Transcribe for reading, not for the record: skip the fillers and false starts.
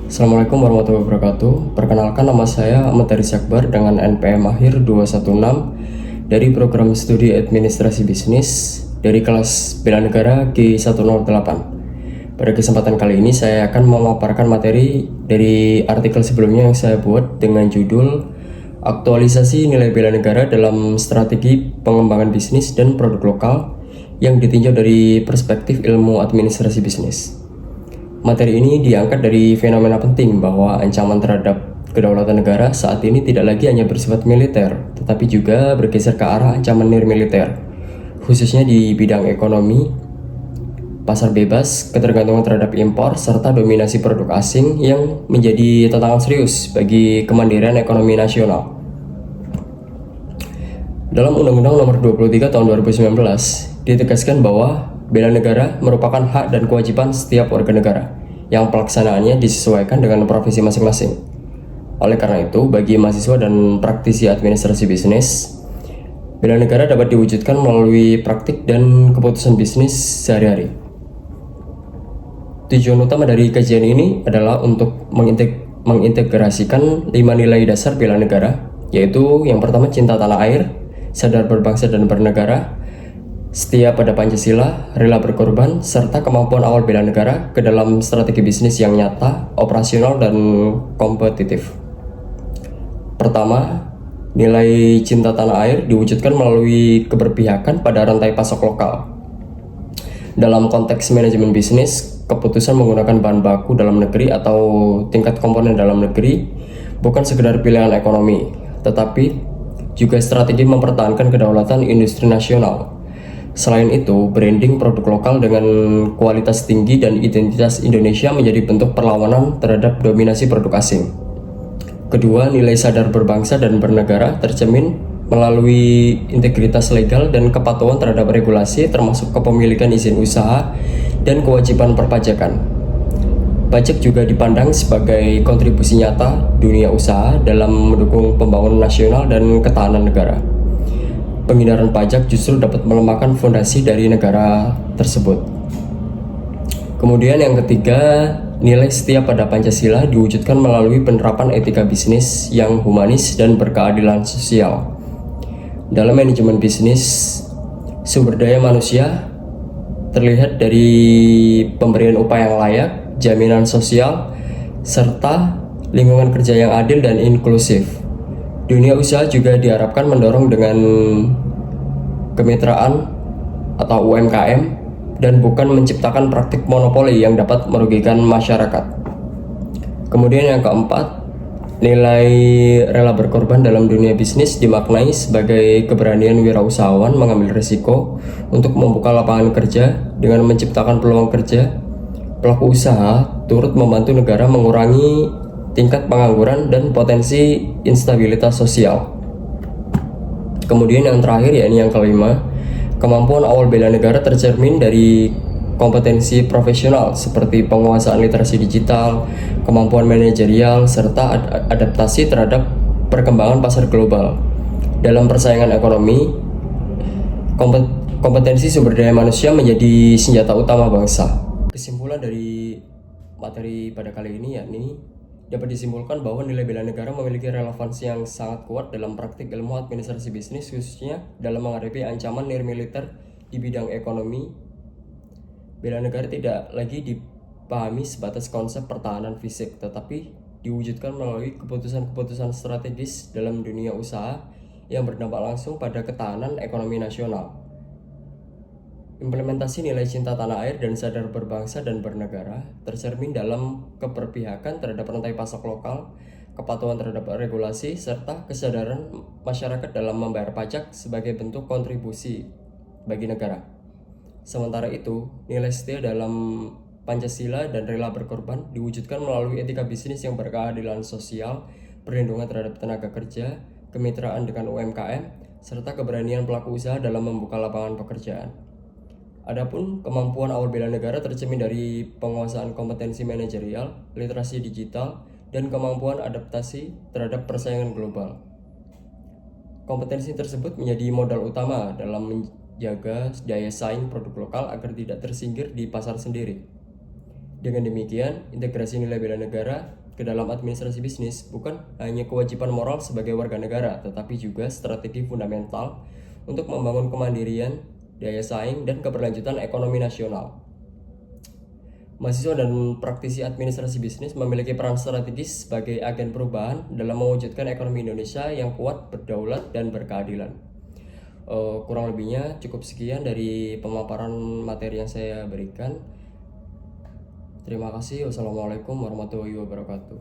Assalamualaikum warahmatullahi wabarakatuh. Perkenalkan, nama saya Ahmad Haris Akbar dengan NPM akhir 216 dari program studi administrasi bisnis dari kelas bela negara G108. Pada kesempatan kali ini saya akan memaparkan materi dari artikel sebelumnya yang saya buat dengan judul Aktualisasi Nilai Bela Negara dalam Strategi Pengembangan Bisnis dan Produk Lokal yang ditinjau dari perspektif ilmu administrasi bisnis. Materi ini diangkat dari fenomena penting bahwa ancaman terhadap kedaulatan negara saat ini tidak lagi hanya bersifat militer, tetapi juga bergeser ke arah ancaman nirmiliter, khususnya di bidang ekonomi, pasar bebas, ketergantungan terhadap impor, serta dominasi produk asing yang menjadi tantangan serius bagi kemandirian ekonomi nasional. Dalam Undang-Undang Nomor 23 Tahun 2019 ditegaskan bahwa bela negara merupakan hak dan kewajiban setiap warga negara yang pelaksanaannya disesuaikan dengan profesi masing-masing. Oleh karena itu, bagi mahasiswa dan praktisi administrasi bisnis, bela negara dapat diwujudkan melalui praktik dan keputusan bisnis sehari-hari. Tujuan utama dari kajian ini adalah untuk mengintegrasikan 5 nilai dasar bela negara, yaitu yang pertama cinta tanah air, sadar berbangsa dan bernegara, setia pada Pancasila, rela berkorban, serta kemampuan awal bela negara ke dalam strategi bisnis yang nyata, operasional, dan kompetitif. Pertama, nilai cinta tanah air diwujudkan melalui keberpihakan pada rantai pasok lokal. Dalam konteks manajemen bisnis, keputusan menggunakan bahan baku dalam negeri atau tingkat komponen dalam negeri bukan sekedar pilihan ekonomi, tetapi juga strategi mempertahankan kedaulatan industri nasional. Selain itu, branding produk lokal dengan kualitas tinggi dan identitas Indonesia menjadi bentuk perlawanan terhadap dominasi produk asing. Kedua, nilai sadar berbangsa dan bernegara tercermin melalui integritas legal dan kepatuhan terhadap regulasi termasuk kepemilikan izin usaha dan kewajiban perpajakan. Pajak juga dipandang sebagai kontribusi nyata dunia usaha dalam mendukung pembangunan nasional dan ketahanan negara. Penghindaran pajak justru dapat melemahkan fondasi dari negara tersebut. Kemudian yang ketiga, nilai setia pada Pancasila diwujudkan melalui penerapan etika bisnis yang humanis dan berkeadilan sosial. Dalam manajemen bisnis, sumber daya manusia terlihat dari pemberian upah yang layak, jaminan sosial, serta lingkungan kerja yang adil dan inklusif. Dunia usaha juga diharapkan mendorong dengan kemitraan atau UMKM dan bukan menciptakan praktik monopoli yang dapat merugikan masyarakat. Kemudian yang keempat, nilai rela berkorban dalam dunia bisnis dimaknai sebagai keberanian wirausahawan mengambil risiko untuk membuka lapangan kerja dengan menciptakan peluang kerja. Pelaku usaha turut membantu negara mengurangi tingkat pengangguran dan potensi instabilitas sosial. Kemudian yang terakhir, yakni yang kelima, kemampuan awal bela negara tercermin dari kompetensi profesional seperti penguasaan literasi digital, kemampuan manajerial, serta adaptasi terhadap perkembangan pasar global. Dalam persaingan ekonomi, kompetensi sumber daya manusia menjadi senjata utama bangsa. Kesimpulan dari materi pada kali ini yakni dapat disimpulkan bahwa nilai bela negara memiliki relevansi yang sangat kuat dalam praktik ilmu administrasi bisnis, khususnya dalam menghadapi ancaman nirmiliter di bidang ekonomi. Bela negara tidak lagi dipahami sebatas konsep pertahanan fisik, tetapi diwujudkan melalui keputusan-keputusan strategis dalam dunia usaha yang berdampak langsung pada ketahanan ekonomi nasional. Implementasi nilai cinta tanah air dan sadar berbangsa dan bernegara tercermin dalam keberpihakan terhadap rantai pasok lokal, kepatuhan terhadap regulasi, serta kesadaran masyarakat dalam membayar pajak sebagai bentuk kontribusi bagi negara. Sementara itu, nilai setia dalam Pancasila dan rela berkorban diwujudkan melalui etika bisnis yang berkeadilan sosial, perlindungan terhadap tenaga kerja, kemitraan dengan UMKM, serta keberanian pelaku usaha dalam membuka lapangan pekerjaan. Adapun kemampuan awal bela negara tercermin dari penguasaan kompetensi manajerial, literasi digital, dan kemampuan adaptasi terhadap persaingan global. Kompetensi tersebut menjadi modal utama dalam menjaga daya saing produk lokal agar tidak tersingkir di pasar sendiri. Dengan demikian, integrasi nilai bela negara ke dalam administrasi bisnis bukan hanya kewajiban moral sebagai warga negara, tetapi juga strategi fundamental untuk membangun kemandirian, daya saing, dan keberlanjutan ekonomi nasional. Mahasiswa dan praktisi administrasi bisnis memiliki peran strategis sebagai agen perubahan dalam mewujudkan ekonomi Indonesia yang kuat, berdaulat, dan berkeadilan. Kurang lebihnya cukup sekian dari pemaparan materi yang saya berikan. Terima kasih. Wassalamualaikum warahmatullahi wabarakatuh.